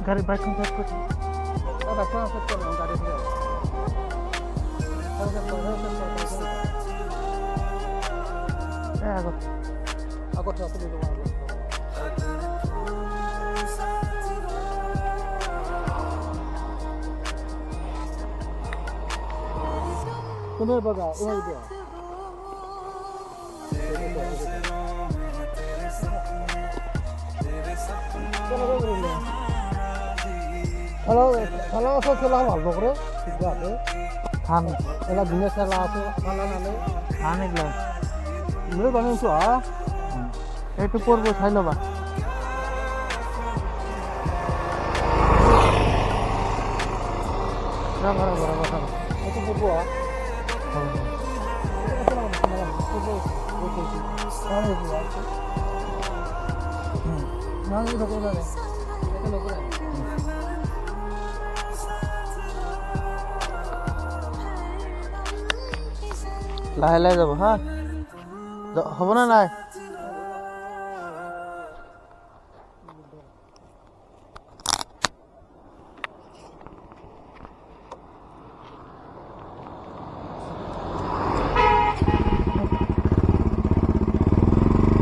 গাড়ি বাইকখন চেক কৰি বাইকখন চেক কৰ গাড়ী ঘূৰাই আগত আগত আছে দিব तुम्हें बघा उमर द्या हेलो खाना असो चला माल बकरे गाते খান एला दुनिया चला असो खाना नाले খান এগুলা मैं बनाउँछु हा এইটো পড়বো চাই লবা बराबर itu buku ha লাহে লাহে যাব হা হ'ব না নাই